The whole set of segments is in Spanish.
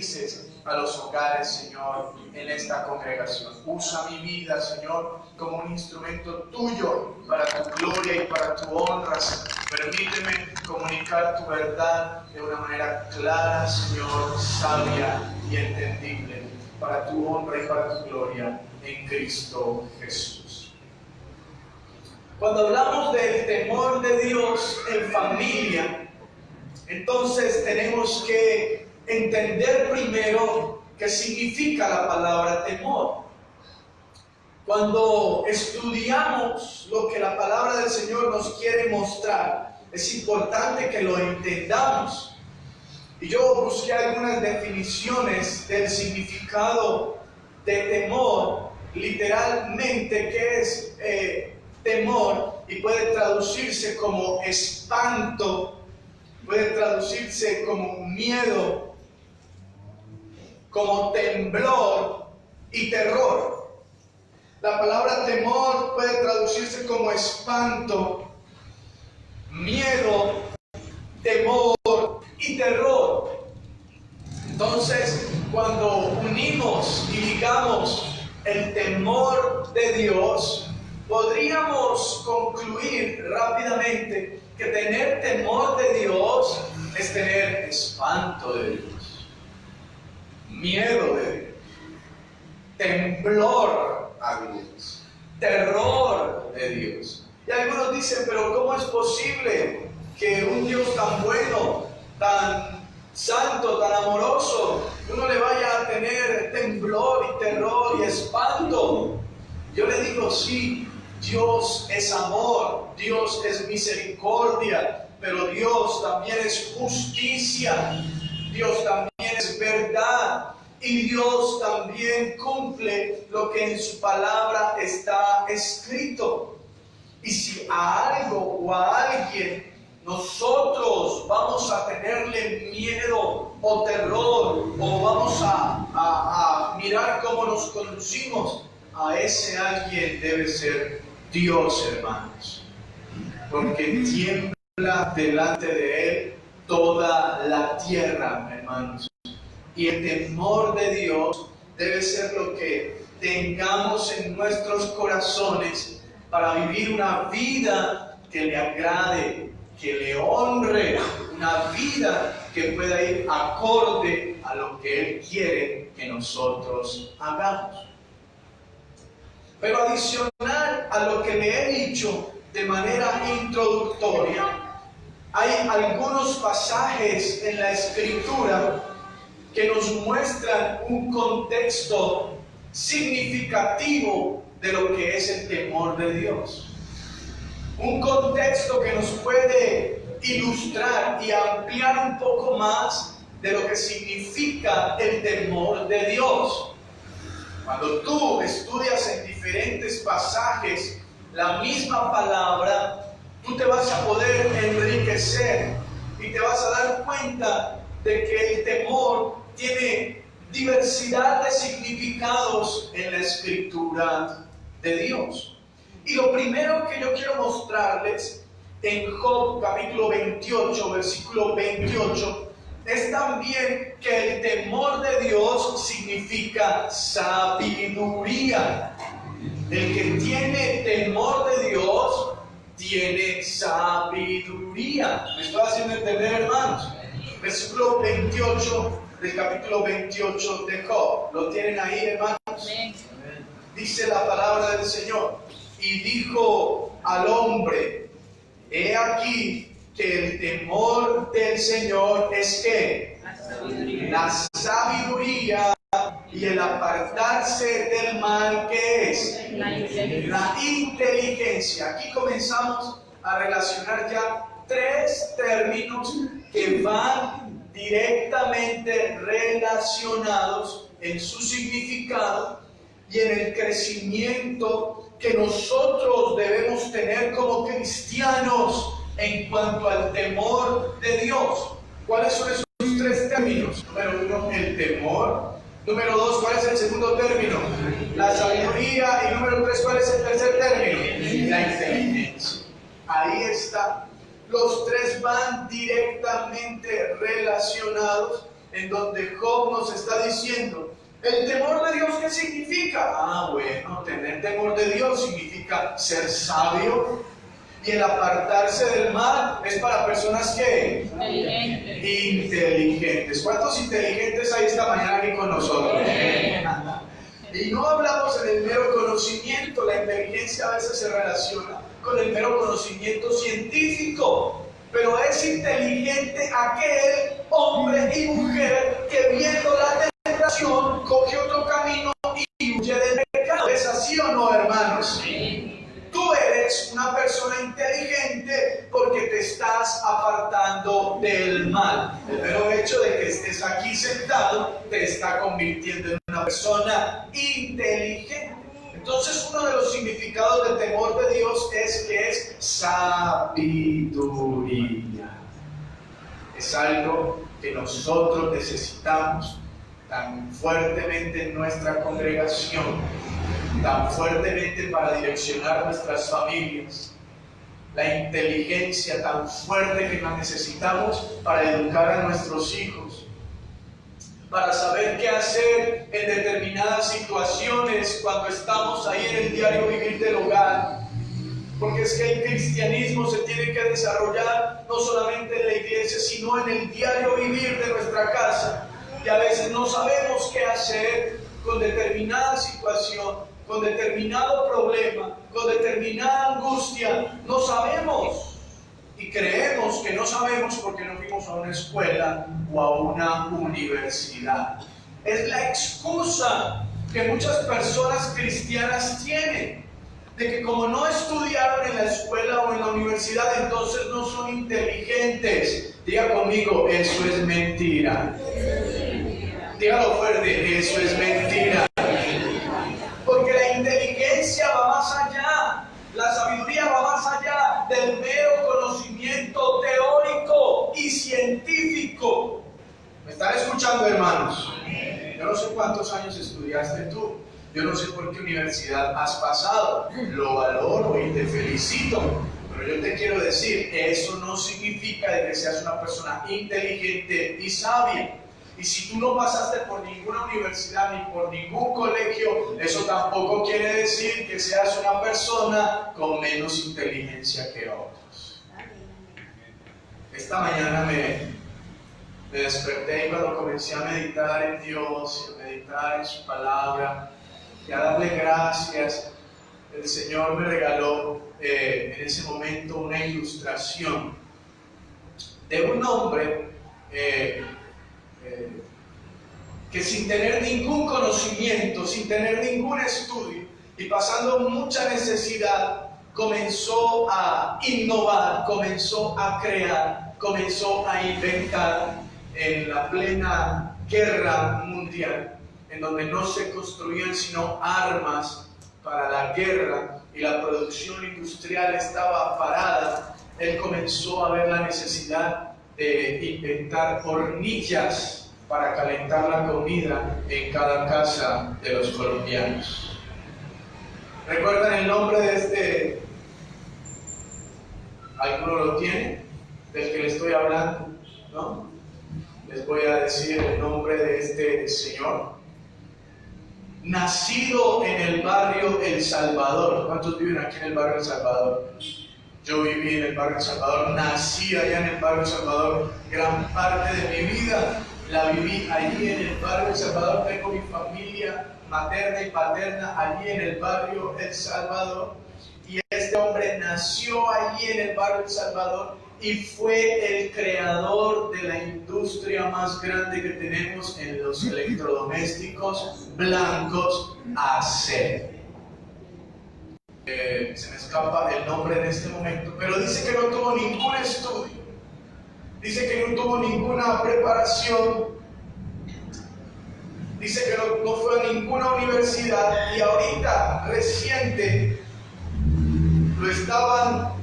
bendices a los hogares, Señor, en esta congregación. Usa mi vida, Señor, como un instrumento tuyo para tu gloria y para tu honra, Señor. Permíteme comunicar tu verdad de una manera clara, Señor, sabia y entendible, para tu honra y para tu gloria en Cristo Jesús. Cuando hablamos del temor de Dios en familia, entonces tenemos que entender primero qué significa la palabra temor. Cuando estudiamos lo que la palabra del Señor nos quiere mostrar, es importante que lo entendamos. Y yo busqué algunas definiciones del significado de temor, literalmente, que es temor, y puede traducirse como espanto, puede traducirse como miedo, como temblor y terror. La palabra temor puede traducirse como espanto, miedo, temor y terror. Entonces, cuando unimos y ligamos el temor de Dios, podríamos concluir rápidamente que tener temor de Dios es tener espanto de Dios, miedo de Dios, temblor a Dios, terror de Dios. Y algunos dicen, pero ¿cómo es posible que un Dios tan bueno, tan santo, tan amoroso, uno le vaya a tener temblor y terror y espanto? Yo le digo, sí, Dios es amor, Dios es misericordia, pero Dios también es justicia, Dios también es verdad, y Dios también cumple lo que en su palabra está escrito. Y si a algo o a alguien nosotros vamos a tenerle miedo o terror, o vamos a mirar cómo nos conducimos, a ese alguien debe ser Dios, hermanos, porque tiembla delante de Él toda la tierra, hermanos. Y el temor de Dios debe ser lo que tengamos en nuestros corazones para vivir una vida que le agrade, que le honre, una vida que pueda ir acorde a lo que Él quiere que nosotros hagamos. Pero adicional a lo que le he dicho de manera introductoria, hay algunos pasajes en la Escritura que nos muestran un contexto significativo de lo que es el temor de Dios. Un contexto que nos puede ilustrar y ampliar un poco más de lo que significa el temor de Dios. Cuando tú estudias en diferentes pasajes la misma palabra, tú te vas a poder enriquecer y te vas a dar cuenta de que el temor tiene diversidad de significados en la Escritura de Dios. Y lo primero que yo quiero mostrarles en Job capítulo 28, versículo 28, es también que el temor de Dios significa sabiduría. El que tiene temor de Dios tiene sabiduría. ¿Me estoy haciendo entender, hermanos? Versículo 28 del capítulo 28 de Job. ¿Lo tienen ahí, hermanos? Amén. Dice la palabra del Señor: y dijo al hombre, he aquí que el temor del Señor es ¿qué? La sabiduría, y el apartarse del mal, ¿qué es? La inteligencia. Aquí comenzamos a relacionar ya tres términos que van directamente relacionados en su significado y en el crecimiento que nosotros debemos tener como cristianos en cuanto al temor de Dios. ¿Cuáles son esos tres términos? Número uno, el temor. Número dos, ¿cuál es el segundo término? La sabiduría. Y número tres, ¿cuál es el tercer término? La inteligencia. Ahí está. Los tres van directamente relacionados en donde Job nos está diciendo, ¿el temor de Dios qué significa? Bueno, tener temor de Dios significa ser sabio, y el apartarse del mal es para personas que inteligentes. ¿Cuántos inteligentes hay esta mañana aquí con nosotros? Y no hablamos en el mero conocimiento. La inteligencia a veces se relaciona con el mero conocimiento científico, pero es inteligente aquel hombre y mujer que, viendo la tentación, coge otro camino y huye del pecado. ¿Es así o no, hermanos? Tú eres una persona inteligente porque te estás apartando del mal. El mero hecho de que estés aquí sentado te está convirtiendo en una persona inteligente. Entonces, uno de los significados del temor de Dios es que es sabiduría. Es algo que nosotros necesitamos tan fuertemente en nuestra congregación, tan fuertemente para direccionar nuestras familias. La inteligencia tan fuerte que la necesitamos para educar a nuestros hijos, para saber qué hacer en determinadas situaciones cuando estamos ahí en el diario vivir del hogar. Porque es que el cristianismo se tiene que desarrollar no solamente en la iglesia, sino en el diario vivir de nuestra casa. Y a veces no sabemos qué hacer con determinada situación, con determinado problema, con determinada angustia. No sabemos. Y creemos que no sabemos porque no fuimos a una escuela o a una universidad. Es la excusa que muchas personas cristianas tienen, de que como no estudiaron en la escuela o en la universidad, entonces no son inteligentes. Diga conmigo, eso es mentira. Dígalo fuerte, eso es mentira. Porque la inteligencia va más allá, la sabiduría va más allá del mero conocimiento teórico y científico. ¿Me están escuchando, hermanos? Yo no sé cuántos años estudiaste tú, yo no sé por qué universidad has pasado, lo valoro y te felicito, pero yo te quiero decir, eso no significa de que seas una persona inteligente y sabia. Y si tú no pasaste por ninguna universidad ni por ningún colegio, eso tampoco quiere decir que seas una persona con menos inteligencia que otros. Esta mañana me desperté y cuando comencé a meditar en Dios, a meditar en su palabra y a darle gracias, el Señor me regaló en ese momento una ilustración de un hombre que sin tener ningún conocimiento, sin tener ningún estudio y pasando mucha necesidad, comenzó a innovar, comenzó a crear, comenzó a inventar en la plena guerra mundial, en donde no se construían sino armas para la guerra y la producción industrial estaba parada. Él comenzó a ver la necesidad de inventar hornillas para calentar la comida en cada casa de los colombianos. ¿Recuerdan el nombre de este? ¿Alguno lo tiene? Del que le estoy hablando, ¿no? Les voy a decir el nombre de este señor. Nacido en el barrio El Salvador. ¿Cuántos viven aquí en el barrio El Salvador? Yo viví en el barrio El Salvador, nací allá en el barrio El Salvador. Gran parte de mi vida la viví allí en el barrio El Salvador. Tengo mi familia materna y paterna allí en el barrio El Salvador. Y este hombre nació allí en el barrio El Salvador y fue el creador de la industria más grande que tenemos en los electrodomésticos blancos, ACER. Se me escapa el nombre en este momento, pero dice que no tuvo ningún estudio, dice que no tuvo ninguna preparación, dice que no fue a ninguna universidad y ahorita reciente lo estaban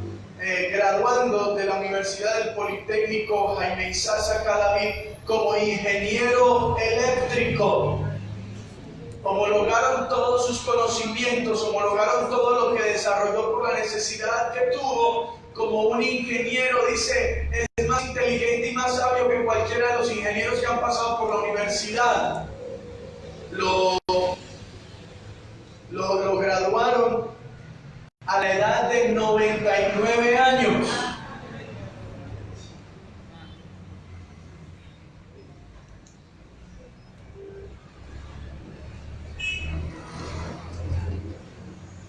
graduando de la Universidad del Politécnico Jaime Isaza Cadavid como ingeniero eléctrico. Homologaron todos sus conocimientos, homologaron todo lo que desarrolló por la necesidad que tuvo como un ingeniero. Dice, es más inteligente y más sabio que cualquier cualquiera de los ingenieros que han pasado por la universidad. Lo graduaron a la edad de 99 años.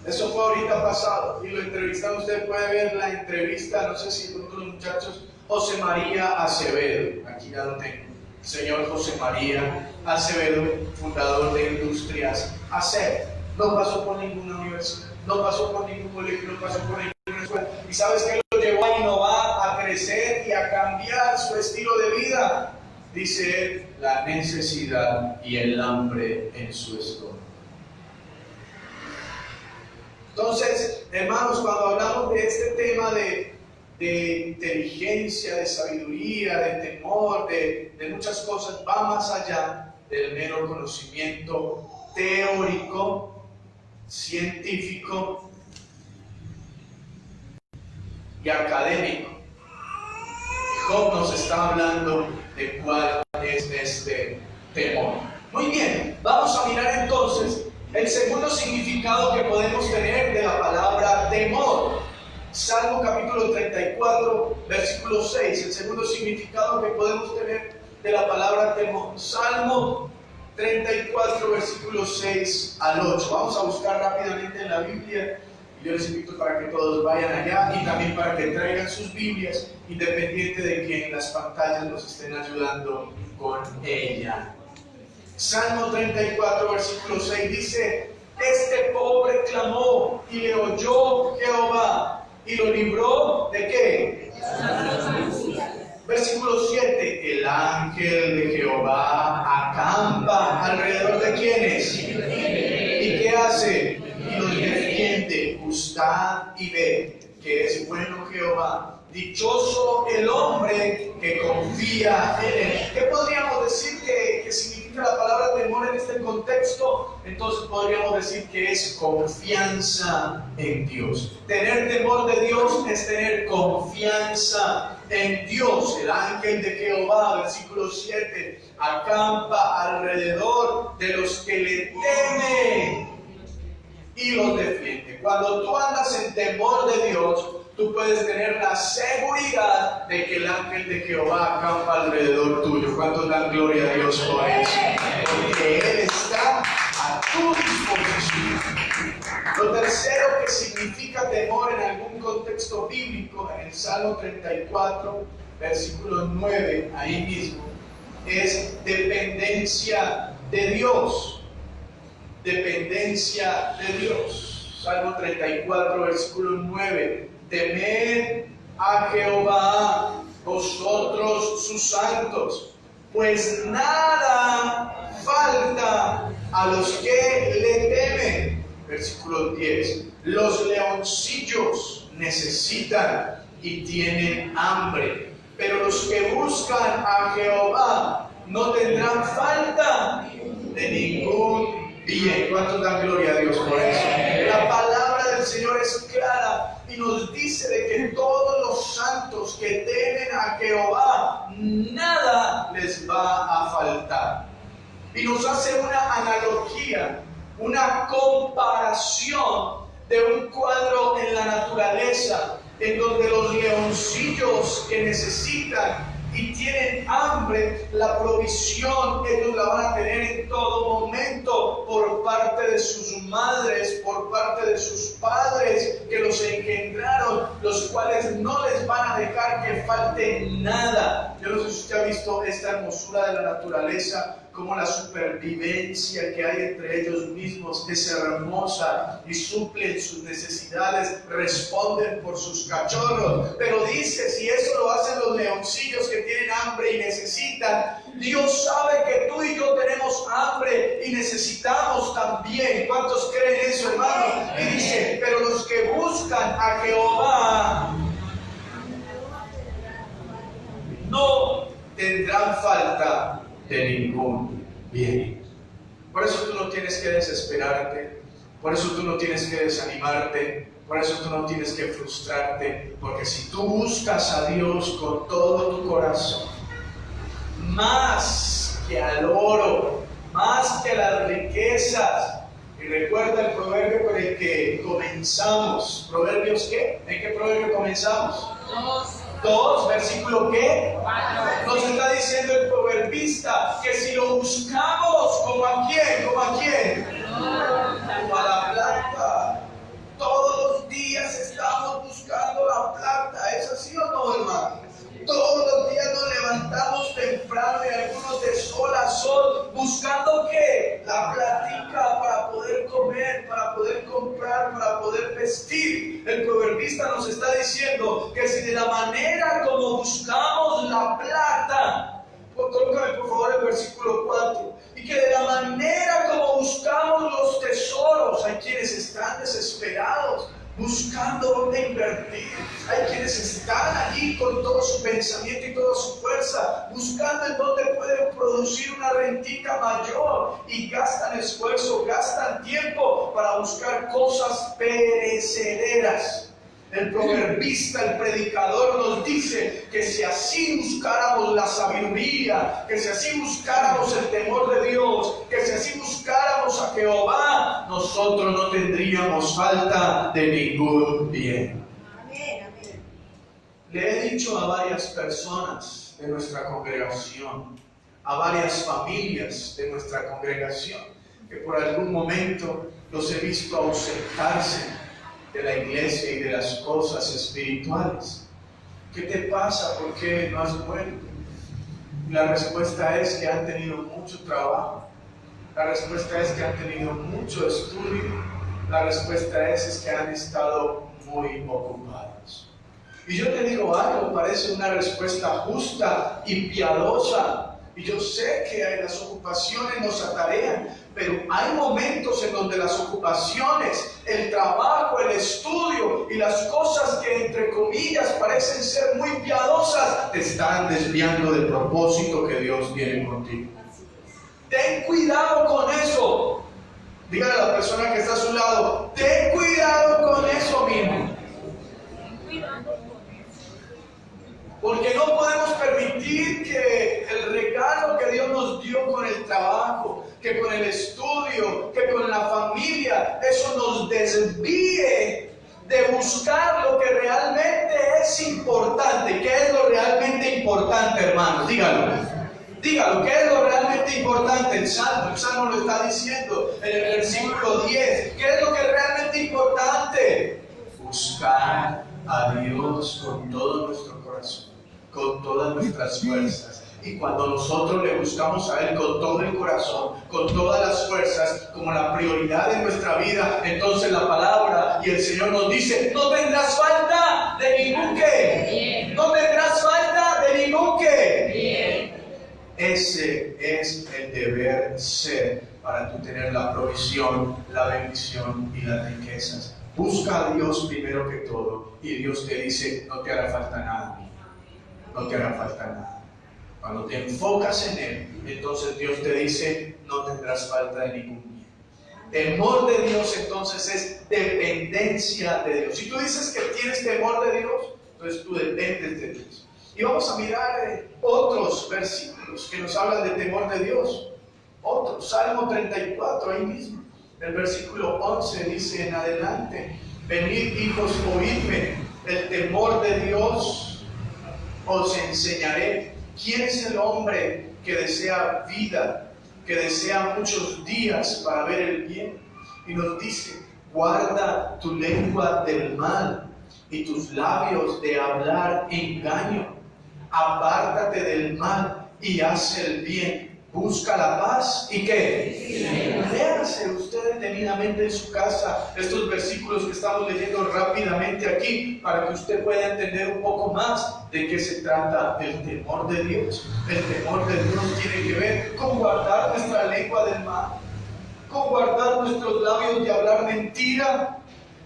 Eso fue ahorita pasado y lo entrevistaron. Usted puede ver la entrevista, no sé si con los muchachos, José María Acevedo. Aquí ya lo tengo. Señor José María Acevedo, fundador de Industrias ACER. No pasó por ninguna universidad, no pasó por ningún colegio, no pasó por ninguna escuela. ¿Y sabes qué lo llevó a innovar, a crecer y a cambiar su estilo de vida? Dice él, la necesidad y el hambre en su estómago. Entonces, hermanos, cuando hablamos de este tema de inteligencia, de sabiduría, de temor, de muchas cosas, va más allá del mero conocimiento teórico, científico y académico. Y Job nos está hablando de cuál es este temor. Muy bien, vamos a mirar entonces el segundo significado que podemos tener de la palabra temor. Salmo capítulo 34, versículo 6. El segundo significado que podemos tener de la palabra temor. Salmo 34, versículo 6 al 8. Vamos a buscar rápidamente en la Biblia. Y yo les invito para que todos vayan allá y también para que traigan sus Biblias, independiente de que en las pantallas nos estén ayudando con ella. Salmo 34, versículo 6 dice: este pobre clamó y le oyó Jehová y lo libró ¿de qué? Versículo 7: el ángel de Jehová acampa alrededor de quienes. ¿Y qué hace? Y los defiende. Gustad y ved que es bueno Jehová. Dichoso el hombre que confía en él. ¿Qué podríamos decir que significa la palabra temor en este contexto? Entonces podríamos decir que es confianza en Dios. Tener temor de Dios es tener confianza en Dios. El ángel de Jehová, versículo 7, acampa alrededor de los que le temen y los defiende. Cuando tú andas en temor de Dios, tú puedes tener la seguridad de que el ángel de Jehová acampa alrededor tuyo. ¿Cuántos dan gloria a Dios por eso? Porque Él está a tu disposición. Lo tercero que significa temor en algún contexto bíblico, en el Salmo 34, versículo 9, ahí mismo, es dependencia de Dios. Dependencia de Dios. Salmo 34, versículo 9. Temed a Jehová, vosotros sus santos, pues nada falta a los que le temen. Versículo 10. Los leoncillos necesitan y tienen hambre, pero los que buscan a Jehová no tendrán falta de ningún bien. ¿Cuántos dan gloria a Dios por eso? La palabra del Señor es clara y nos dice de que todos los santos que temen a Jehová, nada les va a faltar. Y nos hace una analogía, una comparación de un cuadro en la naturaleza, en donde los leoncillos que necesitan y tienen hambre, la provisión ellos la van a tener en todo momento por parte de sus madres, por parte de sus padres que los engendraron, los cuales no les van a dejar que falte nada. Yo no sé si usted ha visto esta hermosura de la naturaleza, como la supervivencia que hay entre ellos mismos es hermosa y suplen sus necesidades, responden por sus cachorros. Pero dice, si eso lo hacen los leoncillos que tienen hambre y necesitan, Dios sabe que tú y yo tenemos hambre y necesitamos también. ¿Cuántos creen eso, hermano? Y dice, pero los que buscan a Jehová no tendrán falta de ningún bien. Por eso tú no tienes que desesperarte, por eso tú no tienes que desanimarte, por eso tú no tienes que frustrarte, porque si tú buscas a Dios con todo tu corazón, más que al oro, más que a las riquezas. Y recuerda el proverbio con el que comenzamos. ¿Proverbios qué? ¿En qué proverbio comenzamos? 2, versículo ¿qué? 4. Nos está diciendo el proverbista que si lo buscamos, ¿como a quién? ¿Como a quién? Como a la plata. Todos los días estamos buscando la plata. ¿Es así o no, hermano? Todos los días nos levantamos temprano y algunos de sol a sol, buscando ¿qué? La platica para poder comer, para poder comprar, para poder vestir. El proverbista nos está diciendo que si de la manera como buscamos la plata, colócame por favor el versículo 4, y que de la manera como buscamos los tesoros, hay quienes están desesperados, buscando dónde invertir. Hay quienes están allí con todo su pensamiento y toda su fuerza, buscando en dónde pueden producir una rentica mayor, y gastan esfuerzo, gastan tiempo para buscar cosas perecederas. El proverbista, el predicador nos dice que si así buscáramos la sabiduría, que si así buscáramos el temor de Dios, que si así buscáramos a Jehová, nosotros no tendríamos falta de ningún bien. Amén, amén. Le he dicho a varias personas de nuestra congregación, a varias familias de nuestra congregación, que por algún momento los he visto ausentarse de la iglesia y de las cosas espirituales. ¿Qué te pasa? ¿Por qué no has vuelto? La respuesta es que han tenido mucho trabajo. La respuesta es que han tenido mucho estudio. La respuesta es que han estado muy ocupados. Y yo te digo algo, parece una respuesta justa y piadosa. Y yo sé que las ocupaciones nos atarean, pero hay momentos en donde las ocupaciones, el trabajo, el estudio y las cosas que entre comillas parecen ser muy piadosas, te están desviando del propósito que Dios tiene contigo. Ten cuidado con eso. Dígale a la persona que está a su lado, ten cuidado con eso mismo. Porque no podemos permitir que el regalo que Dios nos dio con el trabajo, que con el estudio, que con la familia, eso nos desvíe de buscar lo que realmente es importante. ¿Qué es lo realmente importante, hermanos? Dígalo. Dígalo, ¿qué es lo realmente importante? El Salmo lo está diciendo en el versículo 10. ¿Qué es lo que es realmente importante? Buscar a Dios con todo nuestro corazón, con todas nuestras fuerzas. Y cuando nosotros le buscamos a Él con todo el corazón, con todas las fuerzas, como la prioridad de nuestra vida, entonces la palabra y el Señor nos dice, no tendrás falta de ningún qué. No tendrás falta de ningún qué. Ese es el deber ser para tú tener la provisión, la bendición y las riquezas. Busca a Dios primero que todo y Dios te dice, no te hará falta nada. No te hará falta nada. Cuando te enfocas en Él, entonces Dios te dice, no tendrás falta de ningún bien. Temor de Dios entonces es dependencia de Dios. Si tú dices que tienes temor de Dios, entonces tú dependes de Dios. Y vamos a mirar otros versículos que nos hablan de temor de Dios. Otro, Salmo 34, ahí mismo. El versículo 11 dice en adelante, venid hijos, oídme, el temor de Dios os enseñaré. ¿Quién es el hombre que desea vida, que desea muchos días para ver el bien? Y nos dice, guarda tu lengua del mal y tus labios de hablar engaño. Apártate del mal y haz el bien. Busca la paz y ¿qué? Léanse ustedes detenidamente en su casa estos versículos que estamos leyendo rápidamente aquí para que usted pueda entender un poco más de qué se trata el temor de Dios. El temor de Dios tiene que ver con guardar nuestra lengua del mal, con guardar nuestros labios de hablar mentira,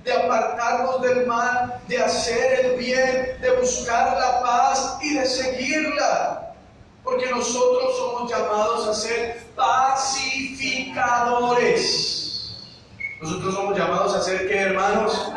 de apartarnos del mal, de hacer el bien, de buscar la paz y de seguirla. Porque nosotros somos llamados a ser pacificadores. Nosotros somos llamados a ser, ¿qué, hermanos?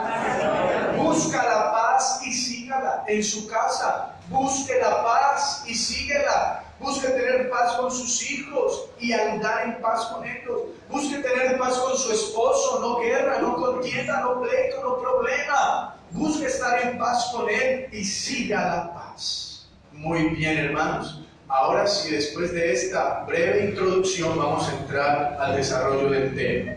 Busca la paz y sígala en su casa. Busque la paz y síguela. Busque tener paz con sus hijos y andar en paz con ellos. Busque tener paz con su esposo, no guerra, no contienda, no pleito, no problema. Busque estar en paz con él y siga la paz. Muy bien, hermanos. Ahora sí, después de esta breve introducción, vamos a entrar al desarrollo del tema.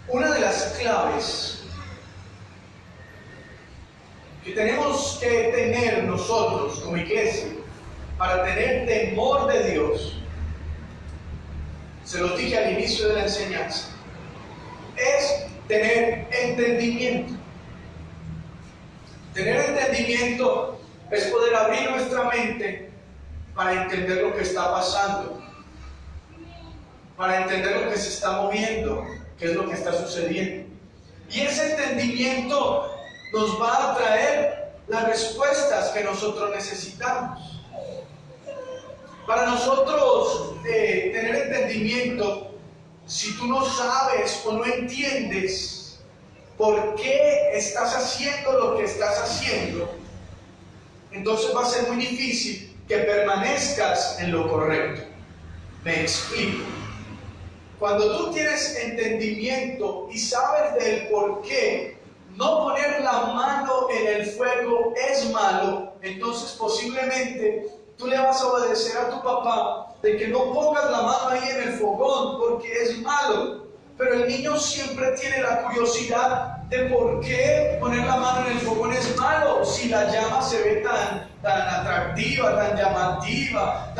Una de las claves que tenemos que tener nosotros como iglesia para tener temor de Dios, se lo dije al inicio de la enseñanza, es tener entendimiento. Tener entendimiento es poder abrir nuestra mente para entender lo que está pasando, para entender lo que se está moviendo, qué es lo que está sucediendo. Y ese entendimiento nos va a traer las respuestas que nosotros necesitamos. Para nosotros tener entendimiento, si tú no sabes o no entiendes por qué estás haciendo lo que estás haciendo, entonces va a ser muy difícil que permanezcas en lo correcto. Me explico. Cuando tú tienes entendimiento y sabes del por qué no poner la mano en el fuego es malo, entonces posiblemente tú le vas a obedecer a tu papá de que no pongas la mano ahí en el fogón porque es malo. Pero el niño siempre tiene la curiosidad de por qué poner la mano en el fogón es malo si la llama se ve tan atractiva, tan llamativa,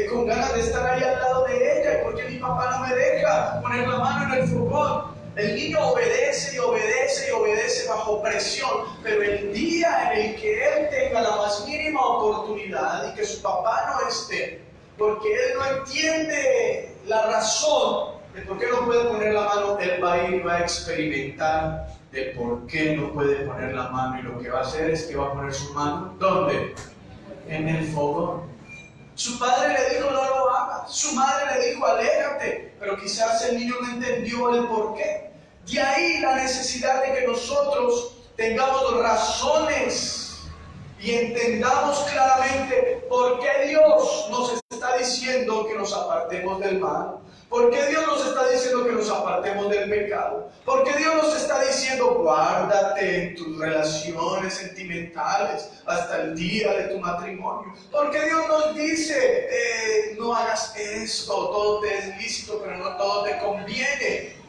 con ganas de estar ahí al lado de ella. ¿Y por qué mi papá no me deja poner la mano en el fogón? El niño obedece y obedece y obedece bajo presión, pero el día en el que él tenga la más mínima oportunidad y que su papá no esté, porque él no entiende la razón de por qué no puede poner la mano, él va a ir y va a experimentar de por qué no puede poner la mano, y lo que va a hacer es que va a poner su mano, ¿dónde? En el fogón. Su padre le dijo no lo hagas, su madre le dijo aléjate, pero quizás el niño no entendió el por qué. De ahí la necesidad de que nosotros tengamos razones y entendamos claramente por qué Dios nos está diciendo que nos apartemos del mal. ¿Por qué Dios nos está diciendo que nos apartemos del pecado? ¿Por qué Dios nos está diciendo guárdate en tus relaciones sentimentales hasta el día de tu matrimonio? ¿Por qué Dios nos dice no hagas esto, todo te es lícito pero no todo te conviene?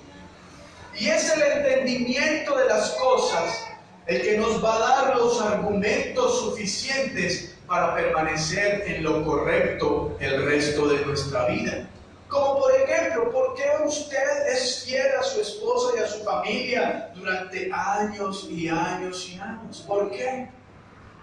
Y es el entendimiento de las cosas el que nos va a dar los argumentos suficientes para permanecer en lo correcto el resto de nuestra vida. Como por ejemplo, ¿por qué usted es fiel a su esposa y a su familia durante años y años y años? ¿Por qué?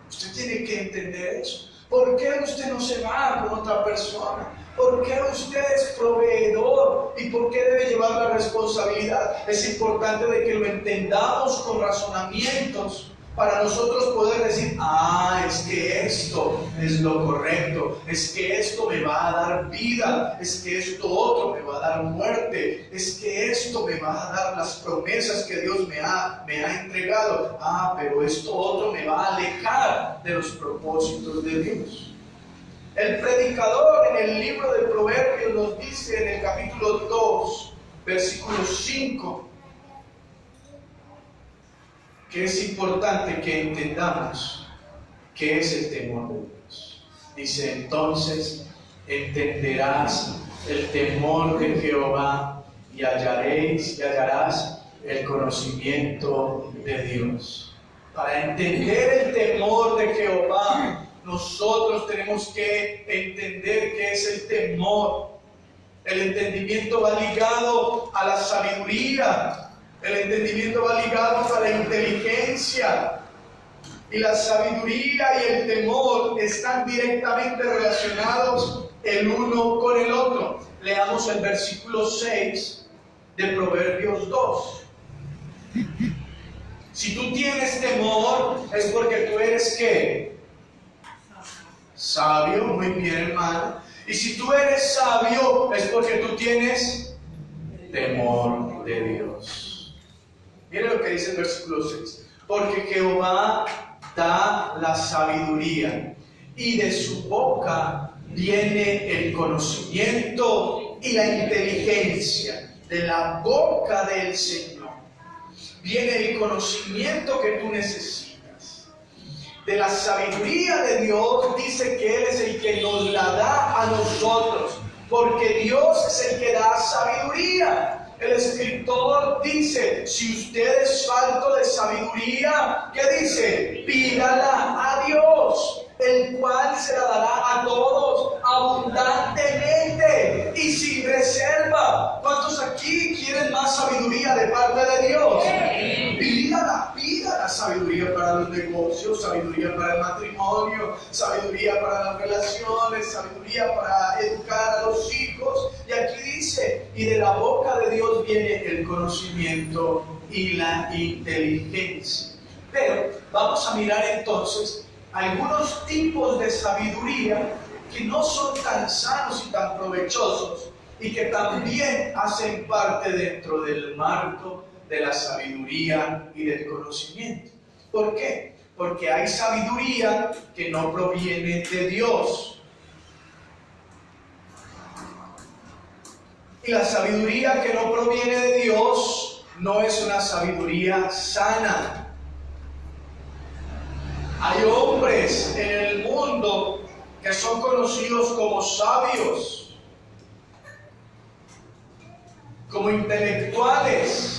Usted tiene que entender eso. ¿Por qué usted no se va con otra persona? ¿Por qué usted es proveedor? ¿Y por qué debe llevar la responsabilidad? Es importante de que lo entendamos con razonamientos para nosotros poder decir, es que esto es lo correcto, es que esto me va a dar vida, es que esto otro me va a dar muerte, es que esto me va a dar las promesas que Dios me ha entregado. Pero esto otro me va a alejar de los propósitos de Dios. El predicador en el libro de Proverbios nos dice en el capítulo 2, versículo 5, que es importante que entendamos qué es el temor de Dios. Dice, entonces entenderás el temor de Jehová y hallarás el conocimiento de Dios. Para entender el temor de Jehová, nosotros tenemos que entender qué es el temor. El entendimiento va ligado a la sabiduría. El entendimiento va ligado a la inteligencia. Y la sabiduría y el temor están directamente relacionados el uno con el otro. Leamos el versículo 6 de Proverbios 2. Si tú tienes temor, es porque tú eres ¿qué? Sabio, muy bien, hermano. Y si tú eres sabio, es porque tú tienes temor de Dios. Mire lo que dice el versículo 6. porque Jehová da la sabiduría, y de su boca viene el conocimiento y la inteligencia. De la boca del Señor viene el conocimiento que tú necesitas. De la sabiduría de Dios dice que Él es el que nos la da a nosotros, porque Dios es el que da sabiduría. El escritor dice, si usted es falto de sabiduría, ¿qué dice? Pídala a Dios, el cual se la dará a todos abundantemente y sin reserva. ¿Cuántos aquí quieren más sabiduría de parte de Dios? Pídala sabiduría para los negocios, sabiduría para el matrimonio, sabiduría para las relaciones, sabiduría para educar a los hijos. Y aquí dice, y de la boca de Dios viene el conocimiento y la inteligencia. Pero vamos a mirar entonces algunos tipos de sabiduría que no son tan sanos y tan provechosos y que también hacen parte dentro del marco de la sabiduría y del conocimiento. ¿Por qué? Porque hay sabiduría que no proviene de Dios. Y la sabiduría que no proviene de Dios no es una sabiduría sana. Hay hombres en el mundo que son conocidos como sabios, como intelectuales,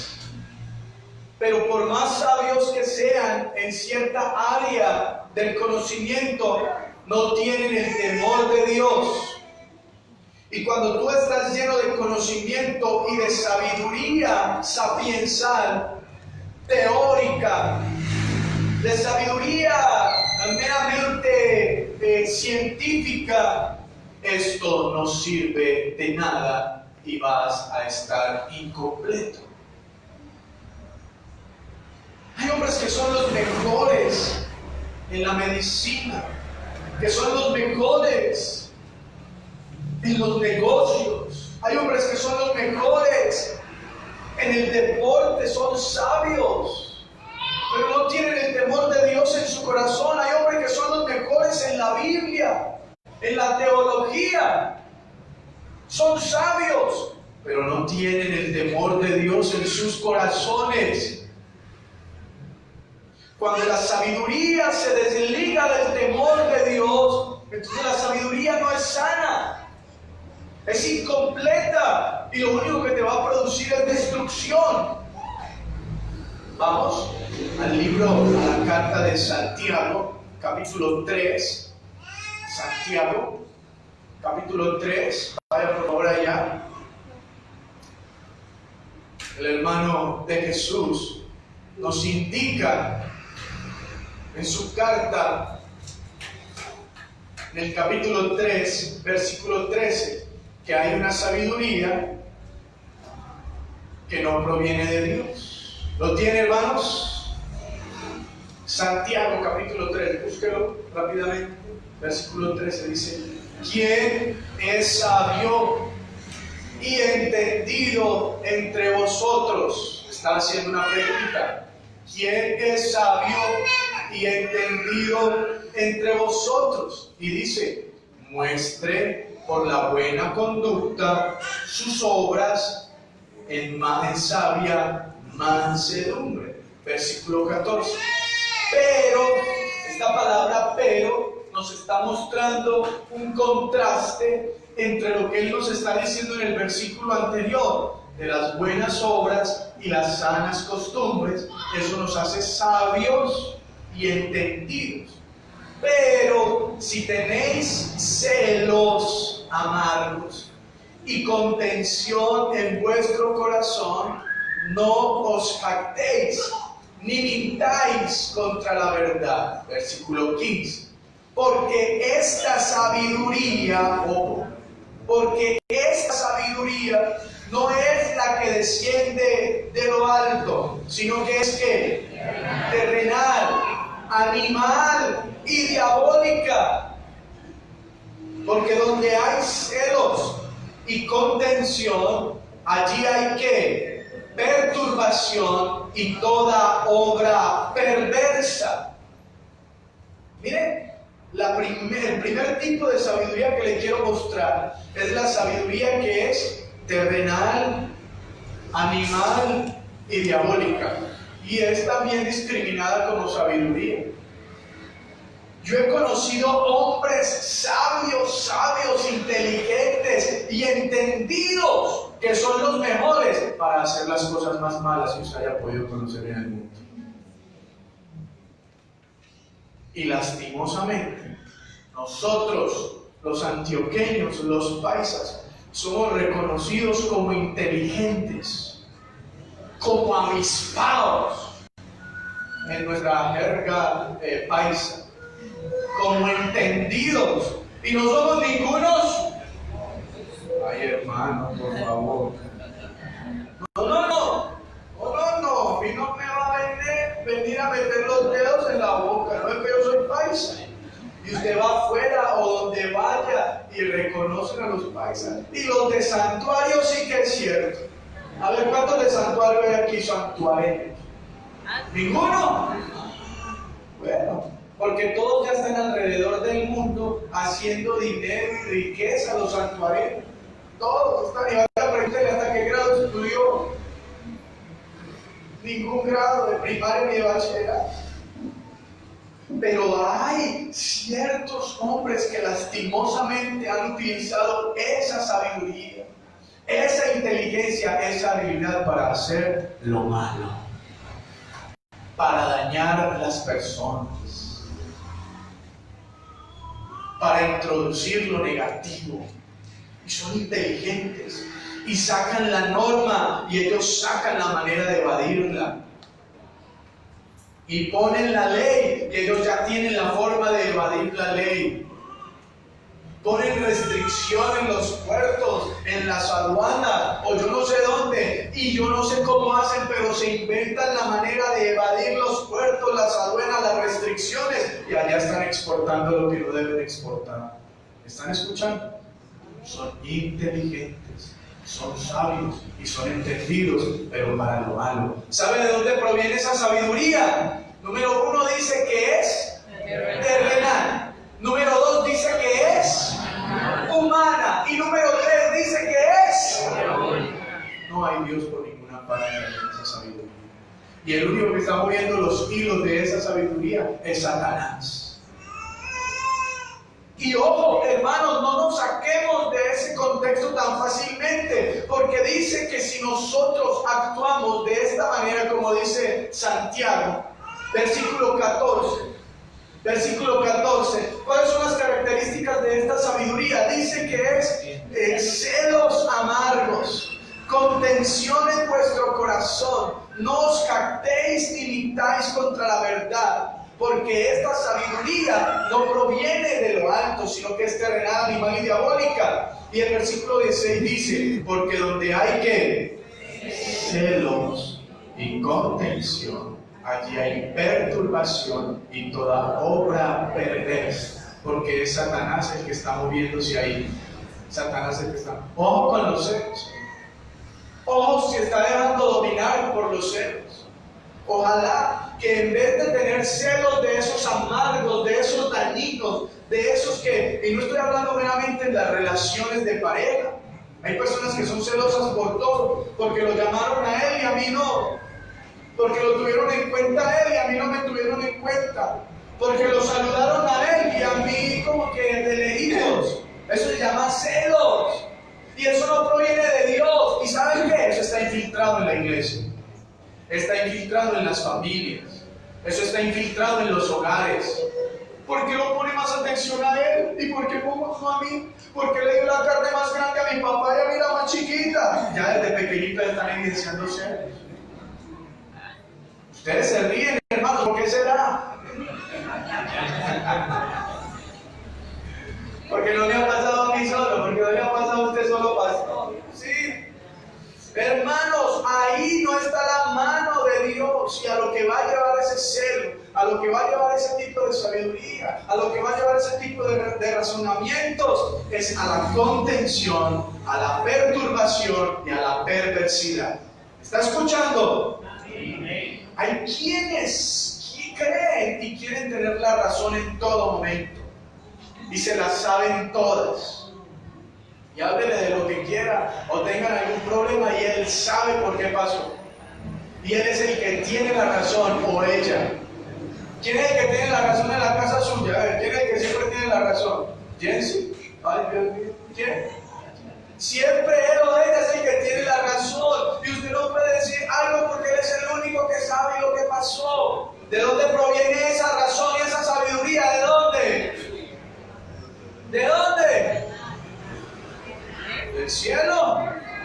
pero por más sabios que sean en cierta área del conocimiento, no tienen el temor de Dios. Y cuando tú estás lleno de conocimiento y de sabiduría sapiensal, teórica, de sabiduría meramente científica, esto no sirve de nada y vas a estar incompleto. Hay hombres que son los mejores en la medicina, que son los mejores en los negocios. Hay hombres que son los mejores en el deporte, son sabios, pero no tienen el temor de Dios en su corazón. Hay hombres que son los mejores en la Biblia, en la teología, son sabios, pero no tienen el temor de Dios en sus corazones. Cuando la sabiduría se desliga del temor de Dios, entonces la sabiduría no es sana, es incompleta y lo único que te va a producir es destrucción. Vamos al libro, a la carta de Santiago, capítulo 3. Santiago, capítulo 3. Vaya por favor allá. El hermano de Jesús nos indica en su carta, en el capítulo 3, versículo 13, que hay una sabiduría que no proviene de Dios. ¿Lo tiene, hermanos? Santiago, capítulo 3, búsquelo rápidamente. Versículo 13 dice: ¿quién es sabio y entendido entre vosotros? Está haciendo una pregunta. ¿Quién es sabio y entendido entre vosotros? Y dice: muestre por la buena conducta sus obras en sabia mansedumbre. Versículo 14. Pero, esta palabra pero nos está mostrando un contraste entre lo que él nos está diciendo en el versículo anterior, de las buenas obras y las sanas costumbres. Eso nos hace sabios y entendidos. Pero si tenéis celos amargos y contención en vuestro corazón, no os jactéis ni mintáis contra la verdad. Versículo 15. Porque esta sabiduría no es la que desciende de lo alto, sino que es que terrenal, animal y diabólica. Porque donde hay celos y contención, allí hay ¿qué? perturbación y toda obra perversa. Miren, el primer tipo de sabiduría que le quiero mostrar es la sabiduría que es terrenal, animal y diabólica. Y es también discriminada como sabiduría. Yo he conocido hombres sabios, inteligentes y entendidos que son los mejores para hacer las cosas más malas que usted haya podido conocer en el mundo. Y lastimosamente, nosotros, los antioqueños, los paisas, somos reconocidos como inteligentes, como avispados en nuestra jerga paisa, como entendidos, y no somos ningunos. Ay, hermano, por favor. No, a mí no me va a venir a meter los dedos en la boca. No es que yo soy paisa. Y usted va afuera o donde vaya y reconocen a los paisas. Y los de santuario sí que es cierto. A ver, ¿cuántos de santuario hay aquí santuarios? ¿Ninguno? Bueno, porque todos ya están alrededor del mundo haciendo dinero y riqueza, los santuarios. Todos están. Y ahora pregúntale hasta qué grado estudió. Ningún grado de primaria ni de bachillerato. Pero hay ciertos hombres que lastimosamente han utilizado esa sabiduría, esa inteligencia, esa habilidad para hacer lo malo, para dañar a las personas, para introducir lo negativo. Y son inteligentes y sacan la norma y ellos sacan la manera de evadirla. Y ponen la ley y ellos ya tienen la forma de evadir la ley. Ponen restricción en los puertos, en las aduanas o yo no sé dónde, y yo no sé cómo hacen, pero se inventan la manera de evadir los puertos, las aduanas, las restricciones, y allá están exportando lo que no deben exportar. ¿Están escuchando? Son inteligentes, son sabios y son entendidos, pero para lo malo. ¿Sabe de dónde proviene esa sabiduría? Número 1 dice que es terrenal. Número 2 dice que es humana. Y número 3 dice que es. No hay Dios por ninguna parte de esa sabiduría. Y el único que está moviendo los hilos de esa sabiduría es Satanás. Y ojo, hermanos, no nos saquemos de ese contexto tan fácilmente, porque dice que si nosotros actuamos de esta manera, como dice Santiago, versículo 14, ¿cuáles son las características de esta sabiduría? Dice que es celos amargos, contención en vuestro corazón, no os jactéis ni mintáis contra la verdad. Porque esta sabiduría no proviene de lo alto, sino que es terrenal, animal y diabólica. Y el versículo 16 dice, porque donde hay que celos y contención, allí hay perturbación y toda obra perversa. Porque es Satanás el que está moviéndose ahí. Satanás el que está. Ojo con los celos. Ojo si está dejando dominar por los celos. Ojalá que en vez de tener celos de esos amargos, de esos dañinos, de esos que, y no estoy hablando meramente en las relaciones de pareja, hay personas que son celosas por todo, porque lo llamaron a él y a mí no, porque lo tuvieron en cuenta a él y a mí no me tuvieron en cuenta, porque lo saludaron a él y a mí como que de lejitos. Eso se llama celos, y eso no proviene de Dios. ¿Y saben qué? Eso está infiltrado en la iglesia. Está infiltrado en las familias. Eso está infiltrado en los hogares. ¿Por qué no pone más atención a él? ¿Y por qué pongo a mí? ¿Por qué le dio la carne más grande a mi papá y a mí la más chiquita? Ya desde pequeñito están evidenciando celos. Ustedes se ríen, hermanos, ¿por qué será? Porque no le ha pasado a mí solo, porque no le ha pasado a usted solo, pastor. Sí. Hermanos, ahí no está la mano de Dios, y a lo que va a llevar ese celo, a lo que va a llevar ese tipo de sabiduría, a lo que va a llevar ese tipo de razonamientos, es a la contención, a la perturbación y a la perversidad. ¿Está escuchando? Hay quienes creen y quieren tener la razón en todo momento y se las saben todas. Y háblele de lo que quiera o tengan algún problema y él sabe por qué pasó. Y él es el que tiene la razón o ella. ¿Quién es el que tiene la razón en la casa suya? A ver, ¿quién es el que siempre tiene la razón? ¿Jensi? Ay, Dios mío. ¿Quién? Siempre él o ella es el que tiene la razón. Y usted no puede decir algo porque él es el único que sabe lo que pasó. ¿De dónde proviene esa razón y esa sabiduría? ¿De dónde? ¿De dónde? ¿Del cielo?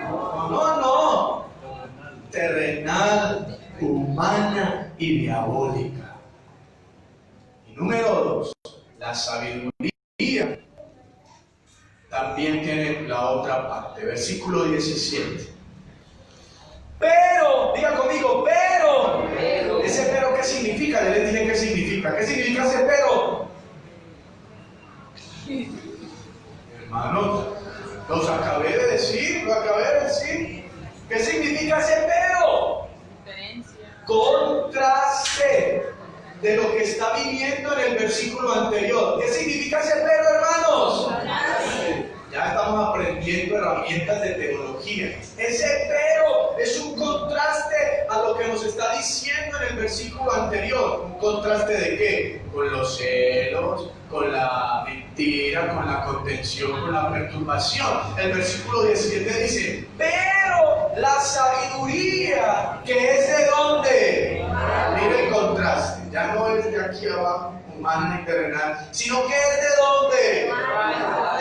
No. Terrenal, humana y diabólica. Y número 2, la sabiduría también tiene la otra parte. Versículo 17. Pero, diga conmigo, pero. Ese pero, ¿qué significa? Ya les dije qué significa. ¿Qué significa ese pero? Hermanos, los acabé de decir, ¿Qué significa ese pero? Contraste de lo que está viviendo en el versículo anterior. ¿Qué significa ese pero, hermanos? Ya estamos aprendiendo herramientas de teología. Ese pero es un contraste a lo que nos está diciendo en el versículo anterior. ¿Un contraste de qué? Con los celos, con la mentira, con la contención, con la perturbación. El versículo 17 dice, pero la sabiduría, que es de ¿dónde? Mira el contraste. Ya no es de aquí abajo, humana ni terrenal, sino que es de ¿dónde?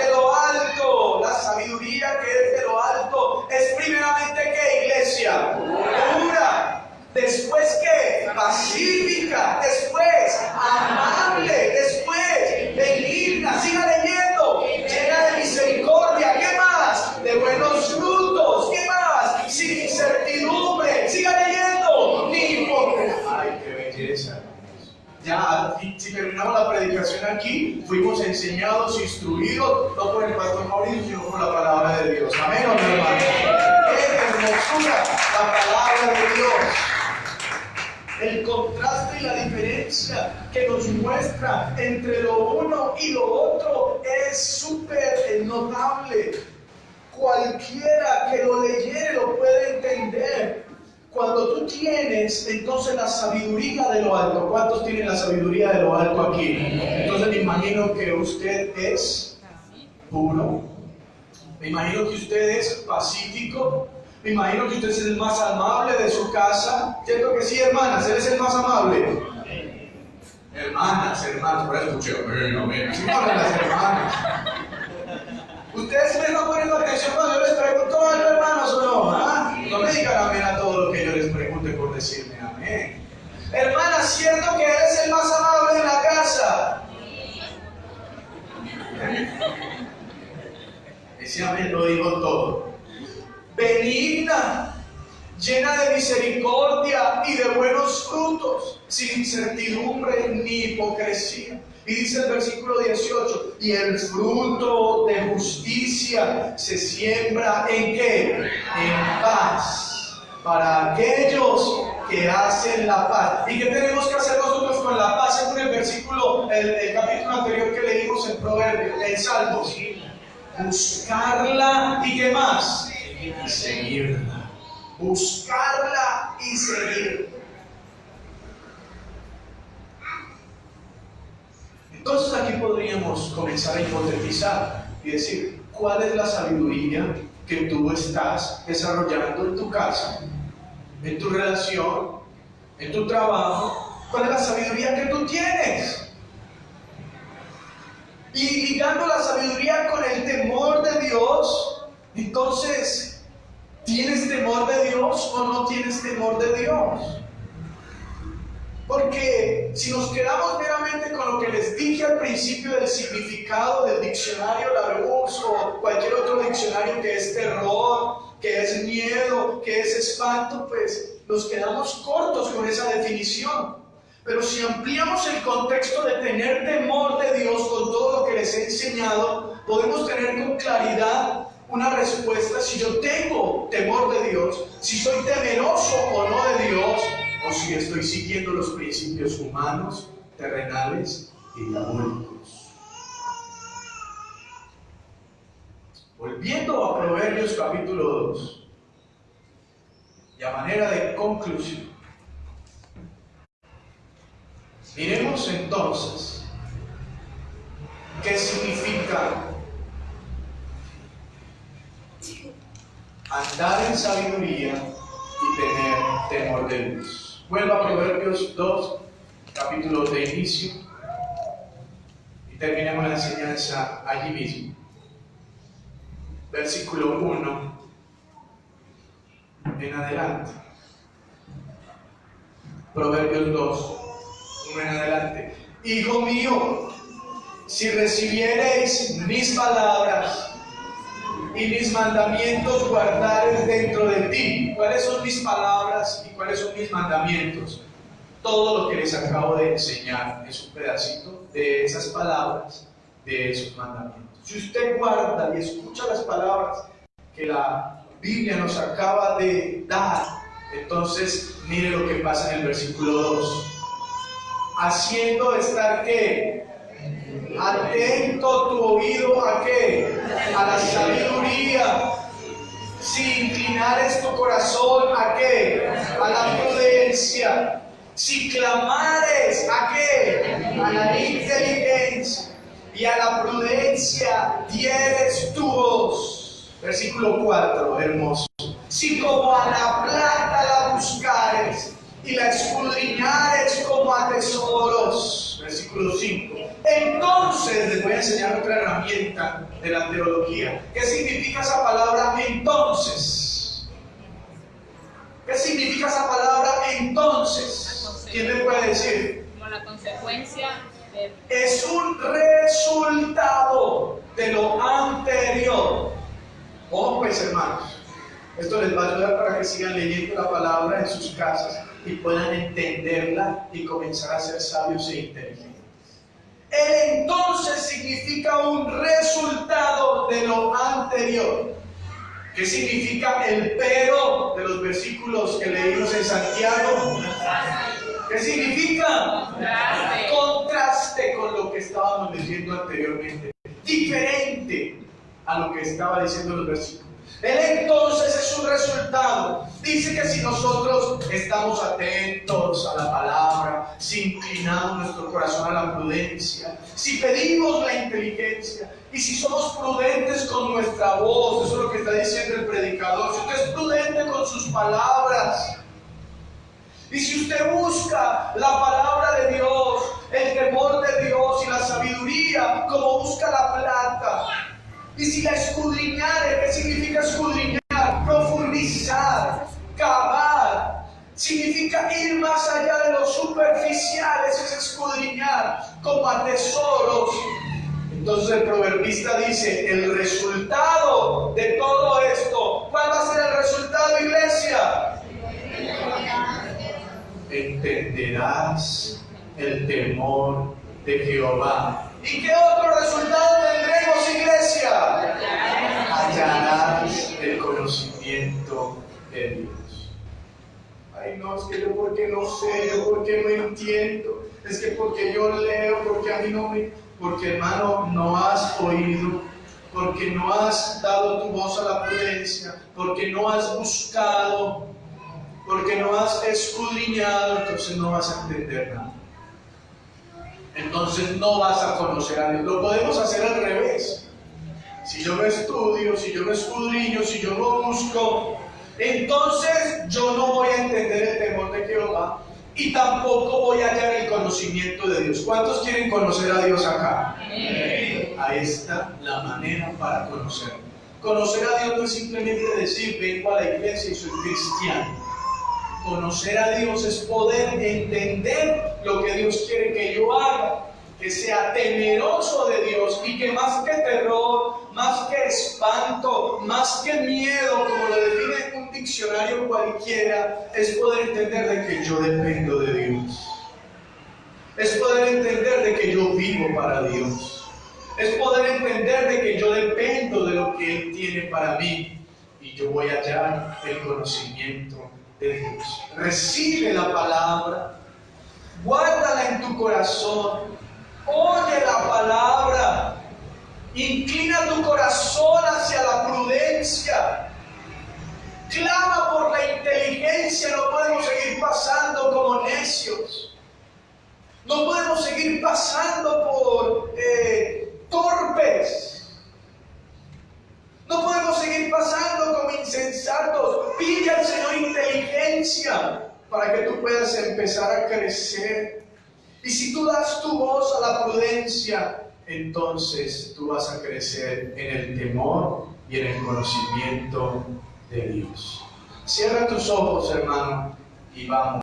De lo alto. La sabiduría que es de lo alto es primeramente ¿qué, iglesia? Pura. Después ¿qué? Pacífica. Después amable. Después benigna. Siga leyendo. Llena de misericordia. ¿Qué más? De buenos frutos. ¿Qué más? Sin incertidumbre. Siga leyendo. Ni hipocresía. Ay, qué belleza. Ya, si terminamos la predicación aquí, fuimos enseñados, instruidos, no por el pastor Mauricio, sino por la palabra de Dios. Amén, ¿o no, hermano? ¡Qué hermosura la palabra de Dios! El contraste y la diferencia que nos muestra entre lo uno y lo otro es súper notable. Cualquiera que lo leyere lo puede entender. Cuando tú tienes entonces la sabiduría de lo alto, ¿cuántos tienen la sabiduría de lo alto aquí? Entonces me imagino que usted es puro, me imagino que usted es pacífico, me imagino que usted es el más amable de su casa. ¿Cierto que sí, hermanas? ¿Él es el más amable? Hermanas, por eso escuché, amén. Sí, para las hermanas. Ustedes me están poniendo atención cuando yo les pregunto algo, hermanos, o no. ¿Ah? No me digan amén a todo lo que yo les pregunte por decirme amén. Hermana, ¿cierto que eres el más amable en la casa? Ese amén lo digo todo. Benigna, llena de misericordia y de buenos frutos, sin incertidumbre ni hipocresía. Y dice el versículo 18, y el fruto de justicia se siembra ¿en qué? En paz, para aquellos que hacen la paz. ¿Y qué tenemos que hacer nosotros con la paz? Según el versículo, el capítulo anterior que leímos en Proverbios, en Salmos. Buscarla y ¿qué más? Y seguirla. Buscarla y seguirla. Entonces aquí podríamos comenzar a hipotetizar y decir, ¿cuál es la sabiduría que tú estás desarrollando en tu casa, en tu relación, en tu trabajo? ¿Cuál es la sabiduría que tú tienes? Y ligando la sabiduría con el temor de Dios, entonces, ¿tienes temor de Dios o no tienes temor de Dios? Porque si nos quedamos meramente con lo que les dije al principio del significado del diccionario Larousse o cualquier otro diccionario, que es terror, que es miedo, que es espanto, pues nos quedamos cortos con esa definición. Pero si ampliamos el contexto de tener temor de Dios con todo lo que les he enseñado, podemos tener con claridad una respuesta si yo tengo temor de Dios, si soy temeroso o no de Dios, o si estoy siguiendo los principios humanos, terrenales y diabólicos. Volviendo a Proverbios capítulo 2, y a manera de conclusión, miremos entonces qué significa andar en sabiduría y tener temor de Dios. Vuelva a Proverbios 2, capítulo de inicio, y terminemos la enseñanza allí mismo. Versículo 1 en adelante. Proverbios 2, 1 en adelante. Hijo mío, si recibiereis mis palabras y mis mandamientos guardares dentro de ti. ¿Cuáles son mis palabras y cuáles son mis mandamientos? Todo lo que les acabo de enseñar es un pedacito de esas palabras, de esos mandamientos. Si usted guarda y escucha las palabras que la Biblia nos acaba de dar, entonces mire lo que pasa en el versículo 2. Haciendo estar ¿qué? Atento tu oído ¿a qué? A la sabiduría. Si inclinares tu corazón ¿a qué? A la prudencia. Si clamares ¿a qué? A la inteligencia. Y a la prudencia dieres tu voz. Versículo 4, hermoso. Si como a la plata la buscares y la escudriñares como a tesoros. Versículo 5. Entonces les voy a enseñar otra herramienta de la teología. ¿Qué significa esa palabra entonces? ¿Qué significa esa palabra entonces? ¿Quién me puede decir? Como la consecuencia de... Es un resultado de lo anterior. Ojo pues, hermanos, esto les va a ayudar para que sigan leyendo la palabra en sus casas y puedan entenderla y comenzar a ser sabios e inteligentes. El entonces significa un resultado de lo anterior. ¿Qué significa el pero de los versículos que leímos en Santiago? ¿Qué significa? Contraste con lo que estábamos diciendo anteriormente. Diferente a lo que estaba diciendo los versículos. El entonces es un resultado. Dice que si nosotros estamos atentos a la palabra, si inclinamos nuestro corazón a la prudencia, si pedimos la inteligencia y si somos prudentes con nuestra voz, eso es lo que está diciendo el predicador, si usted es prudente con sus palabras, y si usted busca la palabra de Dios, el temor de Dios y la sabiduría como busca la plata, y si la escudriñare, ¿qué significa escudriñar? Profundizar, cavar. Significa ir más allá de lo superficial, eso es escudriñar, como a tesoros. Entonces el proverbista dice, el resultado de todo esto, ¿cuál va a ser el resultado, iglesia? Entenderás el temor de Jehová. ¿Y qué otro resultado tendremos, iglesia? Hallarás el conocimiento de Dios. Ay, no, es que yo porque no sé, yo porque no entiendo, es que porque yo leo, porque a mí no me... Porque, hermano, no has oído, porque no has dado tu voz a la prudencia, porque no has buscado, porque no has escudriñado, entonces no vas a entender nada. Entonces no vas a conocer a Dios. Lo podemos hacer al revés. Si yo me estudio, si yo me escudriño, si yo lo busco, entonces yo no voy a entender el temor de Jehová y tampoco voy a hallar el conocimiento de Dios. ¿Cuántos quieren conocer a Dios acá? Ahí está la manera para conocerlo. Conocer a Dios no es simplemente decir vengo a la iglesia y soy cristiano. Conocer a Dios es poder entender lo que Dios quiere que yo haga, que sea temeroso de Dios y que más que terror, más que espanto, más que miedo, como lo define un diccionario cualquiera, es poder entender de que yo dependo de Dios. Es poder entender de que yo vivo para Dios. Es poder entender de que yo dependo de lo que Él tiene para mí y yo voy a hallar el conocimiento de Dios. Recibe la palabra, guárdala en tu corazón, oye la palabra, inclina tu corazón hacia la prudencia, clama por la inteligencia. No podemos seguir pasando como necios, no podemos seguir pasando por torpes, no podemos seguir pasando como insensatos. Pide al Señor inteligencia para que tú puedas empezar a crecer. Y si tú das tu voz a la prudencia, entonces tú vas a crecer en el temor y en el conocimiento de Dios. Cierra tus ojos, hermano, y vamos.